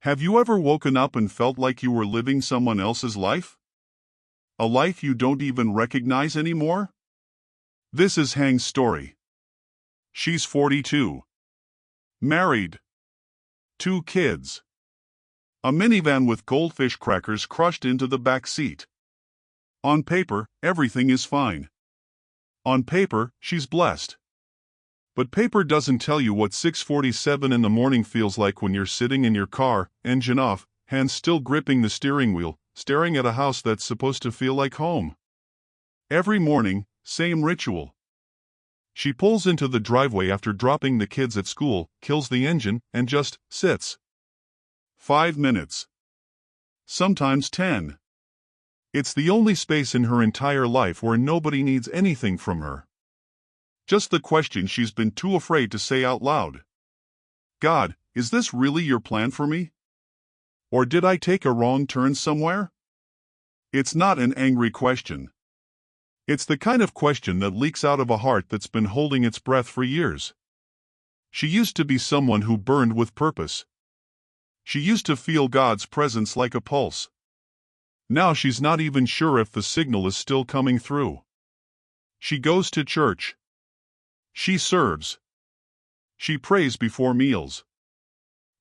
Have you ever woken up and felt like you were living someone else's life? A life you don't even recognize anymore? This is Hang's story. She's 42. Married. 2 kids. A minivan with goldfish crackers crushed into the back seat. On paper, everything is fine. On paper, she's blessed. But paper doesn't tell you what 6:47 in the morning feels like when you're sitting in your car, engine off, hands still gripping the steering wheel, staring at a house that's supposed to feel like home. Every morning, same ritual. She pulls into the driveway after dropping the kids at school, kills the engine, and just sits. 5 minutes. Sometimes 10. It's the only space in her entire life where nobody needs anything from her. Just the question she's been too afraid to say out loud. God, is this really your plan for me? Or did I take a wrong turn somewhere? It's not an angry question. It's the kind of question that leaks out of a heart that's been holding its breath for years. She used to be someone who burned with purpose. She used to feel God's presence like a pulse. Now she's not even sure if the signal is still coming through. She goes to church. She serves. She prays before meals.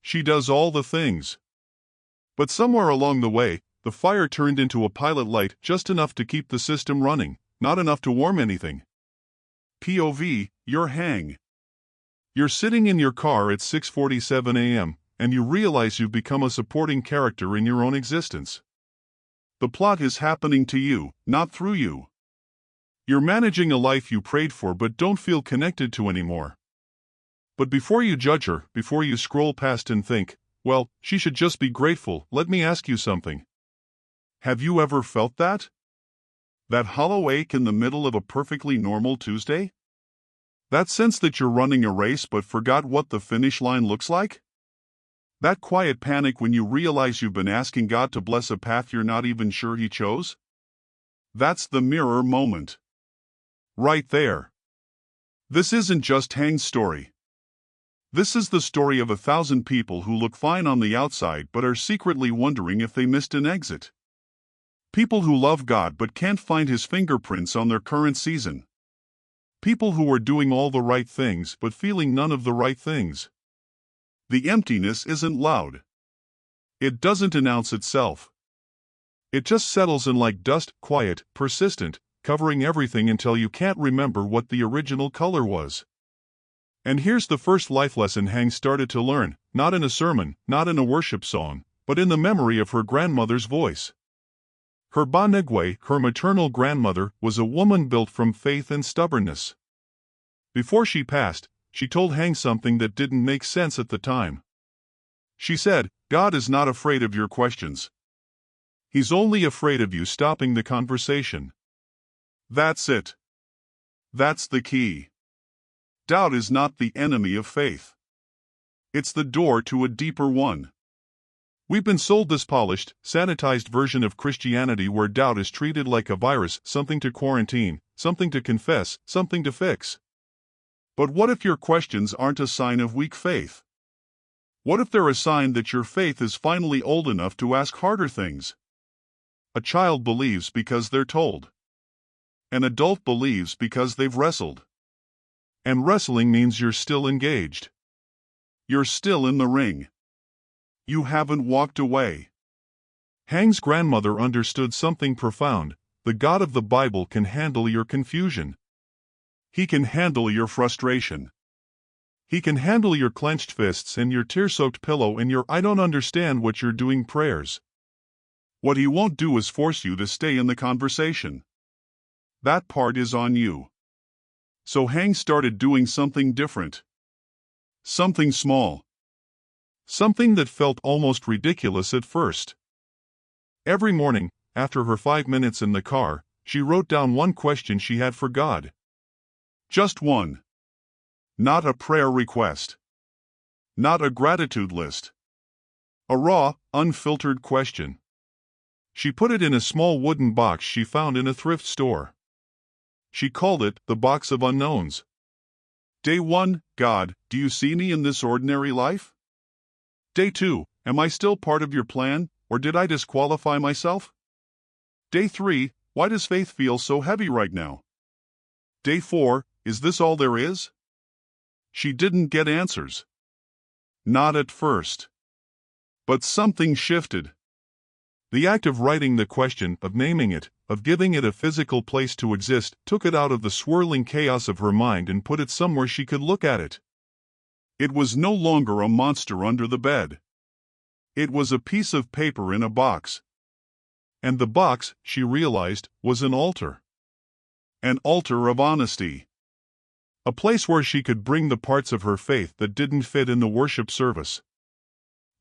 She does all the things. But somewhere along the way, the fire turned into a pilot light just enough to keep the system running, not enough to warm anything. POV, you're Hang. You're sitting in your car at 6:47 a.m., and you realize you've become a supporting character in your own existence. The plot is happening to you, not through you. You're managing a life you prayed for but don't feel connected to anymore. But before you judge her, before you scroll past and think, well, she should just be grateful, let me ask you something. Have you ever felt that? That hollow ache in the middle of a perfectly normal Tuesday? That sense that you're running a race but forgot what the finish line looks like? That quiet panic when you realize you've been asking God to bless a path you're not even sure He chose? That's the mirror moment. Right there. This isn't just Hang's story. This is the story of 1,000 people who look fine on the outside but are secretly wondering if they missed an exit. People who love God but can't find His fingerprints on their current season. People who are doing all the right things but feeling none of the right things. The emptiness isn't loud. It doesn't announce itself. It just settles in like dust, quiet, persistent, covering everything until you can't remember what the original color was. And here's the first life lesson Hang started to learn, not in a sermon, not in a worship song, but in the memory of her grandmother's voice. Her Banegwe, her maternal grandmother, was a woman built from faith and stubbornness. Before she passed, she told Hang something that didn't make sense at the time. She said, God is not afraid of your questions. He's only afraid of you stopping the conversation. That's it. That's the key. Doubt is not the enemy of faith. It's the door to a deeper one. We've been sold this polished, sanitized version of Christianity where doubt is treated like a virus, something to quarantine, something to confess, something to fix. But what if your questions aren't a sign of weak faith? What if they're a sign that your faith is finally old enough to ask harder things? A child believes because they're told. An adult believes because they've wrestled. And wrestling means you're still engaged. You're still in the ring. You haven't walked away. Hang's grandmother understood something profound. The God of the Bible can handle your confusion. He can handle your frustration. He can handle your clenched fists and your tear-soaked pillow and your I don't understand what you're doing prayers. What He won't do is force you to stay in the conversation. That part is on you. So Hang started doing something different. Something small. Something that felt almost ridiculous at first. Every morning, after her 5 minutes in the car, she wrote down one question she had for God. Just one. Not a prayer request. Not a gratitude list. A raw, unfiltered question. She put it in a small wooden box she found in a thrift store. She called it the Box of Unknowns. Day 1, God, do you see me in this ordinary life? Day 2, Am I still part of your plan, or did I disqualify myself? Day 3, why does faith feel so heavy right now? Day 4, is this all there is? She didn't get answers. Not at first. But something shifted. The act of writing the question, of naming it, of giving it a physical place to exist, took it out of the swirling chaos of her mind and put it somewhere she could look at it. It was no longer a monster under the bed. It was a piece of paper in a box. And the box, she realized, was an altar. An altar of honesty. A place where she could bring the parts of her faith that didn't fit in the worship service.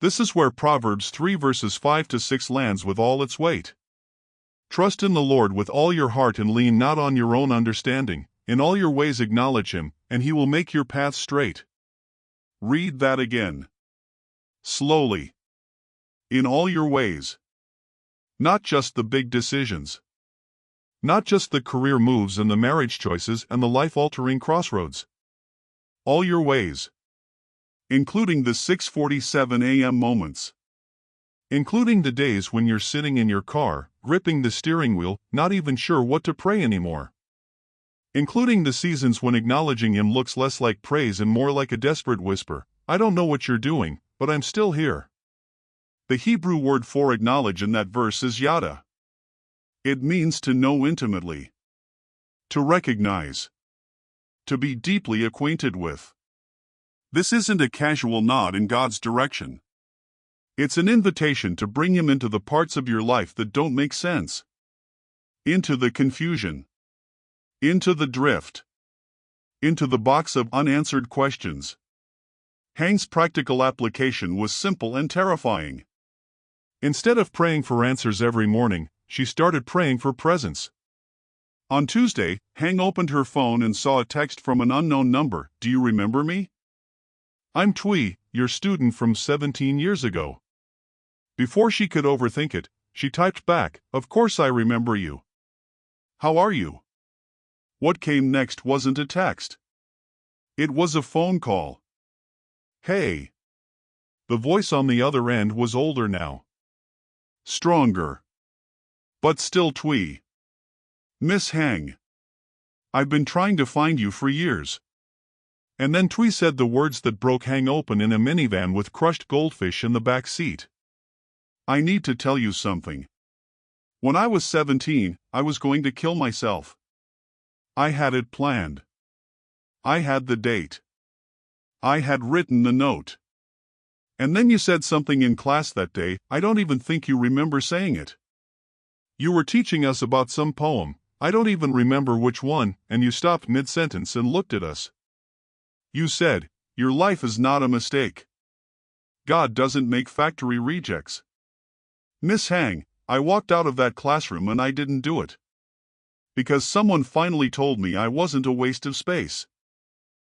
This is where Proverbs 3 verses 5 to 6 lands with all its weight. Trust in the Lord with all your heart and lean not on your own understanding. In all your ways acknowledge Him, and He will make your path straight. Read that again. Slowly. In all your ways. Not just the big decisions. Not just the career moves and the marriage choices and the life-altering crossroads. All your ways. Including the 6:47 a.m. moments. Including the days when you're sitting in your car, gripping the steering wheel, not even sure what to pray anymore. Including the seasons when acknowledging Him looks less like praise and more like a desperate whisper, I don't know what you're doing, but I'm still here. The Hebrew word for acknowledge in that verse is yada. It means to know intimately. To recognize. To be deeply acquainted with. This isn't a casual nod in God's direction. It's an invitation to bring Him into the parts of your life that don't make sense. Into the confusion. Into the drift. Into the box of unanswered questions. Hang's practical application was simple and terrifying. Instead of praying for answers every morning, she started praying for presence. On Tuesday, Hang opened her phone and saw a text from an unknown number. Do you remember me? I'm Twee, your student from 17 years ago. Before she could overthink it, she typed back, of course I remember you. How are you? What came next wasn't a text. It was a phone call. Hey. The voice on the other end was older now. Stronger. But still Twee. Miss Hang. I've been trying to find you for years. And then Twee said the words that broke Hang open in a minivan with crushed goldfish in the back seat. I need to tell you something. When I was 17, I was going to kill myself. I had it planned. I had the date. I had written the note. And then you said something in class that day. I don't even think you remember saying it. You were teaching us about some poem, I don't even remember which one, and you stopped mid-sentence and looked at us. You said, your life is not a mistake. God doesn't make factory rejects. Miss Hang, I walked out of that classroom and I didn't do it. Because someone finally told me I wasn't a waste of space.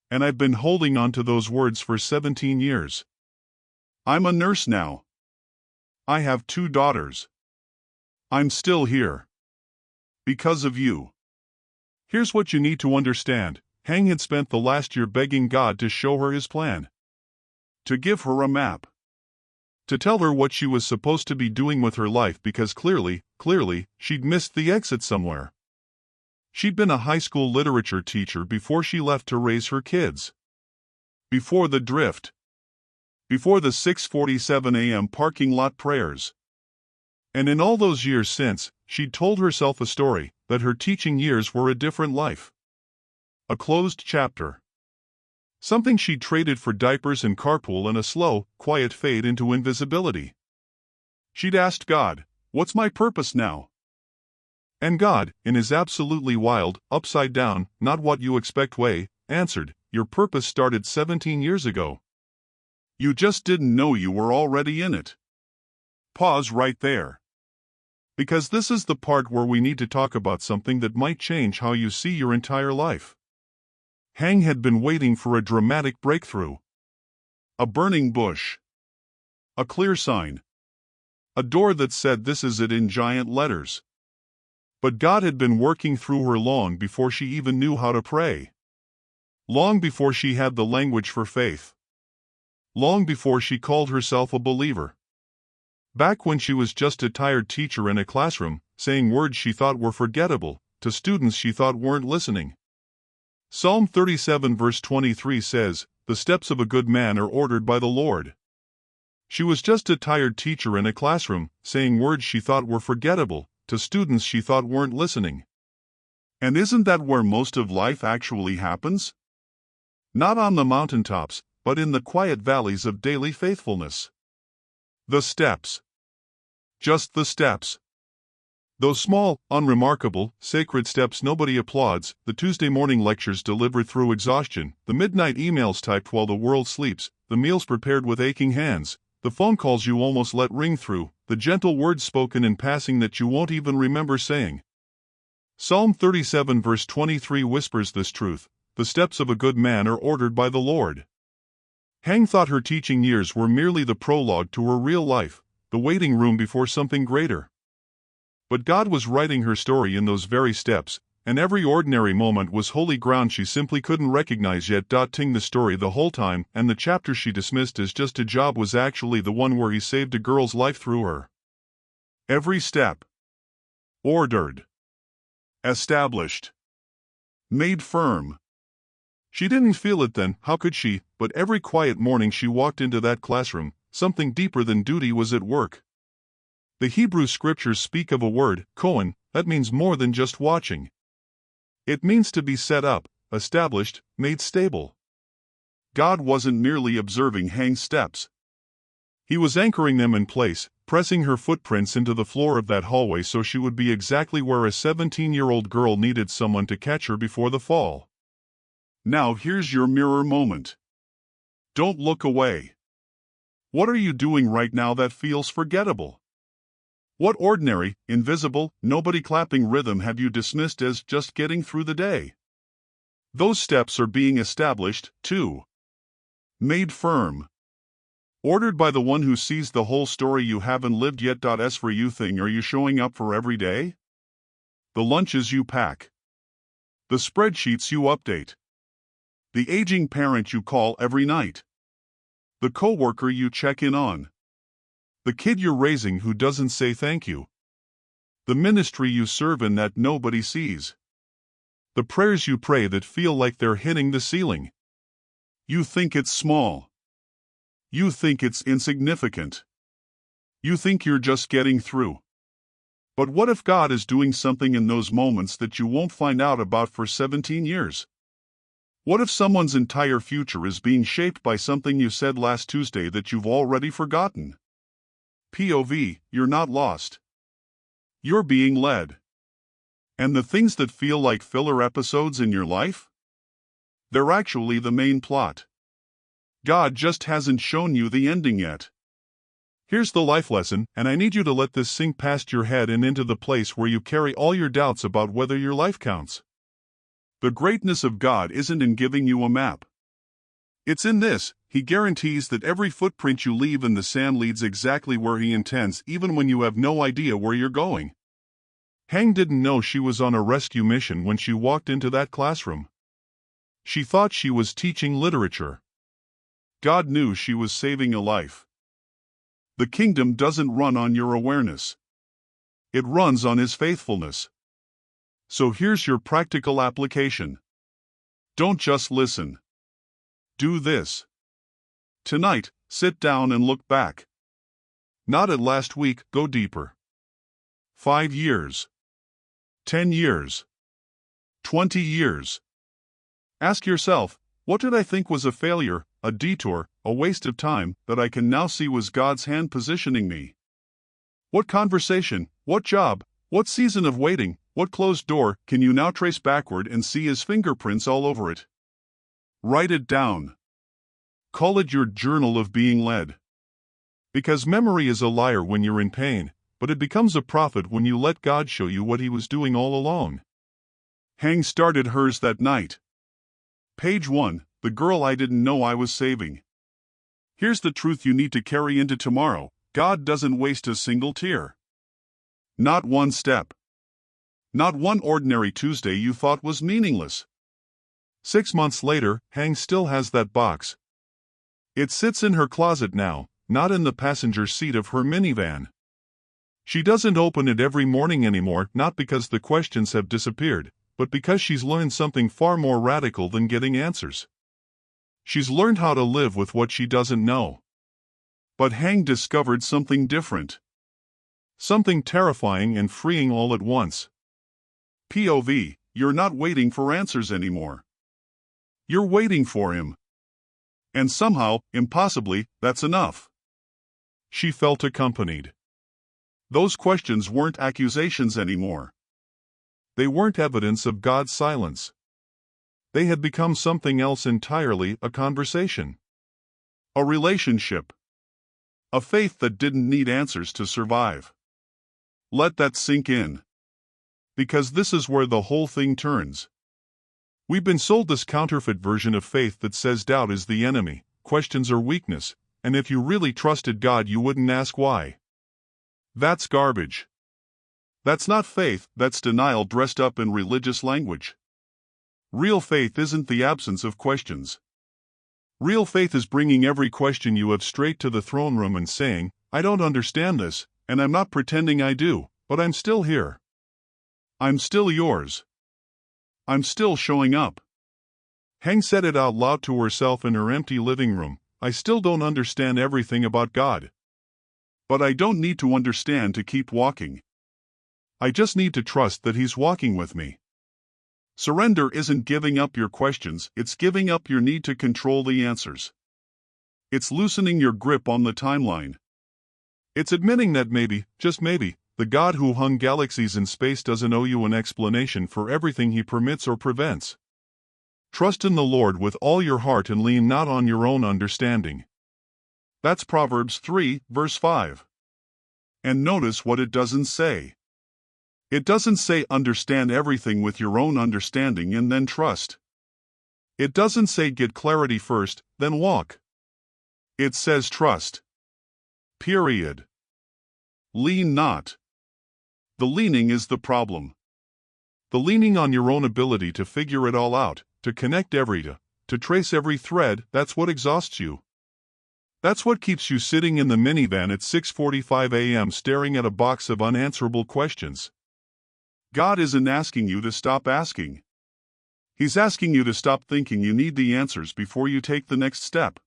And I've been holding on to those words for 17 years. I'm a nurse now. I have 2 daughters. I'm still here. Because of you. Here's what you need to understand. Hang had spent the last year begging God to show her His plan. To give her a map. To tell her what she was supposed to be doing with her life because clearly, she'd missed the exit somewhere. She'd been a high school literature teacher before she left to raise her kids. Before the drift. Before the 6:47 a.m. parking lot prayers. And in all those years since, she'd told herself a story, that her teaching years were a different life. A closed chapter. Something she'd traded for diapers and carpool and a slow, quiet fade into invisibility. She'd asked God, what's my purpose now? And God, in His absolutely wild, upside down, not what you expect way, answered, your purpose started 17 years ago. You just didn't know you were already in it. Pause right there. Because this is the part where we need to talk about something that might change how you see your entire life. Hang had been waiting for a dramatic breakthrough. A burning bush. A clear sign. A door that said this is it in giant letters. But God had been working through her long before she even knew how to pray. Long before she had the language for faith. long before she called herself a believer. Back when she was just a tired teacher in a classroom, saying words she thought were forgettable, to students she thought weren't listening. Psalm 37 verse 23 says, "The steps of a good man are ordered by the Lord." She was just a tired teacher in a classroom, saying words she thought were forgettable, to students she thought weren't listening. And isn't that where most of life actually happens? Not on the mountaintops, but in the quiet valleys of daily faithfulness. The steps. Just the steps. Those small, unremarkable, sacred steps nobody applauds, the Tuesday morning lectures delivered through exhaustion, the midnight emails typed while the world sleeps, the meals prepared with aching hands, the phone calls you almost let ring through, the gentle words spoken in passing that you won't even remember saying. Psalm 37 verse 23 whispers this truth: the steps of a good man are ordered by the Lord. Hang thought her teaching years were merely the prologue to her real life, the waiting room before something greater. But God was writing her story in those very steps, and every ordinary moment was holy ground she simply couldn't recognize yet. Ting the story the whole time, and the chapter she dismissed as just a job was actually the one where he saved a girl's life through her. Every step. Ordered. Established. Made firm. She didn't feel it then, how could she? But every quiet morning she walked into that classroom, something deeper than duty was at work. The Hebrew scriptures speak of a word, kohen, that means more than just watching. It means to be set up, established, made stable. God wasn't merely observing Hang's steps. He was anchoring them in place, pressing her footprints into the floor of that hallway so she would be exactly where a 17-year-old girl needed someone to catch her before the fall. Now here's your mirror moment. Don't look away. What are you doing right now that feels forgettable? What ordinary, invisible, nobody clapping rhythm have you dismissed as just getting through the day? Those steps are being established, too. Made firm. Ordered by the one who sees the whole story you haven't lived yet. As for you, thing are you showing up for every day? The lunches you pack. The spreadsheets you update. The aging parent you call every night. The coworker you check in on. The kid you're raising who doesn't say thank you. The ministry you serve in that nobody sees. The prayers you pray that feel like they're hitting the ceiling. You think it's small. You think it's insignificant. You think you're just getting through. But what if God is doing something in those moments that you won't find out about for 17 years? What if someone's entire future is being shaped by something you said last Tuesday that you've already forgotten? POV, you're not lost. You're being led. And the things that feel like filler episodes in your life? They're actually the main plot. God just hasn't shown you the ending yet. Here's the life lesson, and I need you to let this sink past your head and into the place where you carry all your doubts about whether your life counts. The greatness of God isn't in giving you a map. It's in this: He guarantees that every footprint you leave in the sand leads exactly where He intends, even when you have no idea where you're going. Hang didn't know she was on a rescue mission when she walked into that classroom. She thought she was teaching literature. God knew she was saving a life. The kingdom doesn't run on your awareness. It runs on His faithfulness. So here's your practical application. Don't just listen. Do this. Tonight, sit down and look back. Not at last week, go deeper. 5 years. 10 years. 20 years. Ask yourself, what did I think was a failure, a detour, a waste of time, that I can now see was God's hand positioning me? What conversation, what job, what season of waiting, what closed door can you now trace backward and see His fingerprints all over it? Write it down. Call it your journal of being led. Because memory is a liar when you're in pain, but it becomes a prophet when you let God show you what He was doing all along. Hang started hers that night. Page 1, the girl I didn't know I was saving. Here's the truth you need to carry into tomorrow: God doesn't waste a single tear. Not one step. Not one ordinary Tuesday you thought was meaningless. 6 months later, Hang still has that box. It sits in her closet now, not in the passenger seat of her minivan. She doesn't open it every morning anymore, not because the questions have disappeared, but because she's learned something far more radical than getting answers. She's learned how to live with what she doesn't know. But Hang discovered something different. Something terrifying and freeing all at once. POV, you're not waiting for answers anymore. You're waiting for him. And somehow, impossibly, that's enough. She felt accompanied. Those questions weren't accusations anymore. They weren't evidence of God's silence. They had become something else entirely, a conversation. A relationship. A faith that didn't need answers to survive. Let that sink in. Because this is where the whole thing turns. We've been sold this counterfeit version of faith that says doubt is the enemy, questions are weakness, and if you really trusted God you wouldn't ask why. That's garbage. That's not faith, that's denial dressed up in religious language. Real faith isn't the absence of questions. Real faith is bringing every question you have straight to the throne room and saying, I don't understand this, and I'm not pretending I do, but I'm still here. I'm still yours. I'm still showing up. Hang said it out loud to herself in her empty living room. I still don't understand everything about God. But I don't need to understand to keep walking. I just need to trust that He's walking with me. Surrender isn't giving up your questions, it's giving up your need to control the answers. It's loosening your grip on the timeline. It's admitting that maybe, just maybe, the God who hung galaxies in space doesn't owe you an explanation for everything He permits or prevents. Trust in the Lord with all your heart and lean not on your own understanding. That's Proverbs 3, verse 5. And notice what it doesn't say. It doesn't say understand everything with your own understanding and then trust. It doesn't say get clarity first, then walk. It says trust. Period. Lean not. The leaning is the problem. The leaning on your own ability to figure it all out, to connect to trace every thread, that's what exhausts you. That's what keeps you sitting in the minivan at 6:45 a.m. staring at a box of unanswerable questions. God isn't asking you to stop asking. He's asking you to stop thinking you need the answers before you take the next step.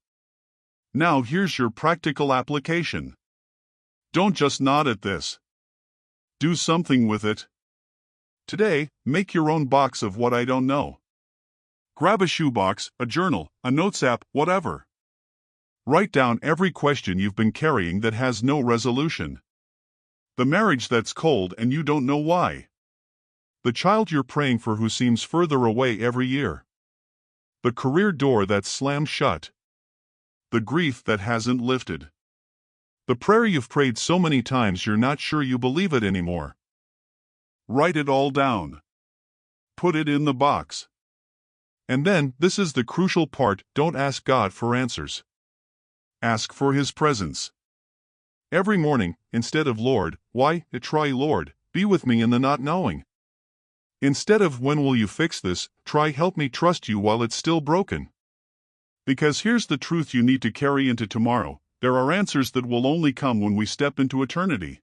Now here's your practical application. Don't just nod at this. Do something with it. Today, make your own box of what I don't know. Grab a shoebox, a journal, a notes app, whatever. Write down every question you've been carrying that has no resolution. The marriage that's cold and you don't know why. The child you're praying for who seems further away every year. The career door that's slammed shut. The grief that hasn't lifted. The prayer you've prayed so many times you're not sure you believe it anymore. Write it all down. Put it in the box. And then, this is the crucial part, don't ask God for answers. Ask for His presence. Every morning, instead of Lord, why, try Lord, be with me in the not knowing. Instead of when will you fix this, try help me trust you while it's still broken. Because here's the truth you need to carry into tomorrow. There are answers that will only come when we step into eternity.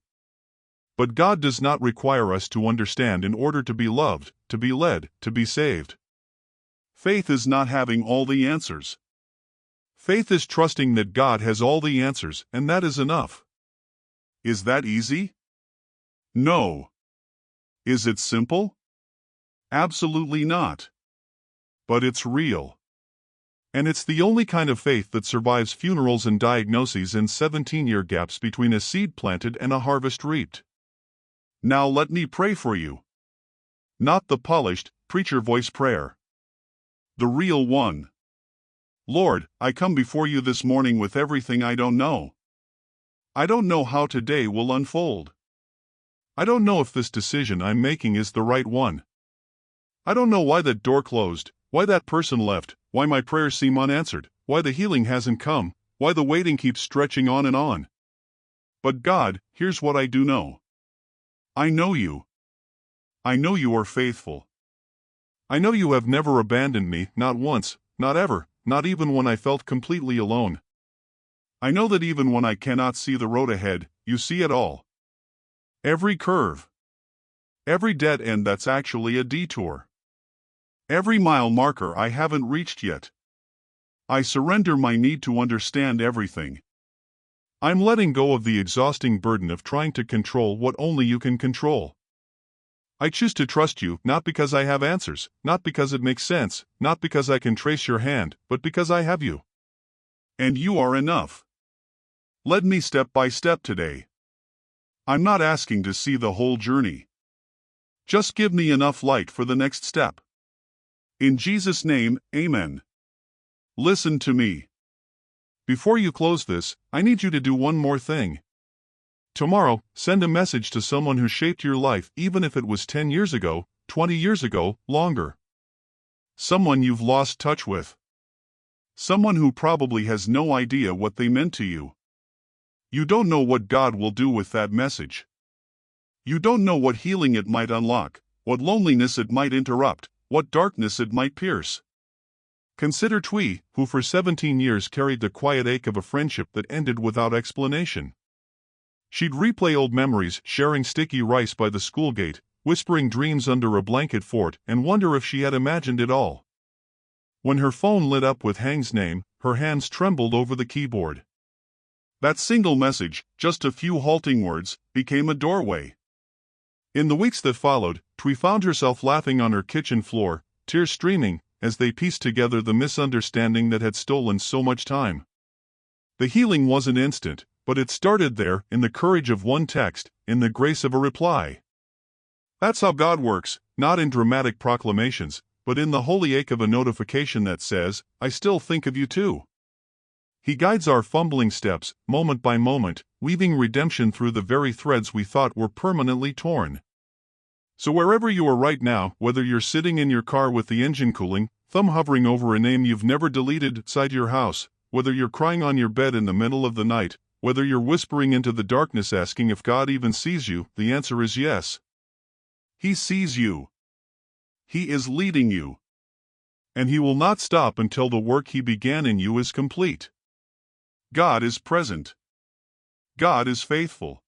But God does not require us to understand in order to be loved, to be led, to be saved. Faith is not having all the answers. Faith is trusting that God has all the answers, and that is enough. Is that easy? No. Is it simple? Absolutely not. But it's real. And it's the only kind of faith that survives funerals and diagnoses and 17-year gaps between a seed planted and a harvest reaped. Now let me pray for you. Not the polished, preacher voice prayer. The real one. Lord, I come before you this morning with everything I don't know. I don't know how today will unfold. I don't know if this decision I'm making is the right one. I don't know why that door closed, why that person left, why my prayers seem unanswered, why the healing hasn't come, why the waiting keeps stretching on and on. But God, here's what I do know. I know you. I know you are faithful. I know you have never abandoned me, not once, not ever, not even when I felt completely alone. I know that even when I cannot see the road ahead, you see it all. Every curve. Every dead end that's actually a detour. Every mile marker I haven't reached yet. I surrender my need to understand everything. I'm letting go of the exhausting burden of trying to control what only you can control. I choose to trust you, not because I have answers, not because it makes sense, not because I can trace your hand, but because I have you. And you are enough. Lead me step by step today. I'm not asking to see the whole journey. Just give me enough light for the next step. In Jesus' name, amen. Listen to me. Before you close this, I need you to do one more thing. Tomorrow, send a message to someone who shaped your life, even if it was 10 years ago, 20 years ago, longer. Someone you've lost touch with. Someone who probably has no idea what they meant to you. You don't know what God will do with that message. You don't know what healing it might unlock, what loneliness it might interrupt, what darkness it might pierce. Consider Twee, who for 17 years carried the quiet ache of a friendship that ended without explanation. She'd replay old memories, sharing sticky rice by the school gate, whispering dreams under a blanket fort, and wonder if she had imagined it all. When her phone lit up with Hang's name, her hands trembled over the keyboard. That single message, just a few halting words, became a doorway. In the weeks that followed, Twee found herself laughing on her kitchen floor, tears streaming, as they pieced together the misunderstanding that had stolen so much time. The healing wasn't instant, but it started there, in the courage of one text, in the grace of a reply. That's how God works, not in dramatic proclamations, but in the holy ache of a notification that says, "I still think of you too." He guides our fumbling steps, moment by moment, weaving redemption through the very threads we thought were permanently torn. So wherever you are right now, whether you're sitting in your car with the engine cooling, thumb hovering over a name you've never deleted inside your house, whether you're crying on your bed in the middle of the night, whether you're whispering into the darkness asking if God even sees you, the answer is yes. He sees you. He is leading you. And He will not stop until the work He began in you is complete. God is present. God is faithful.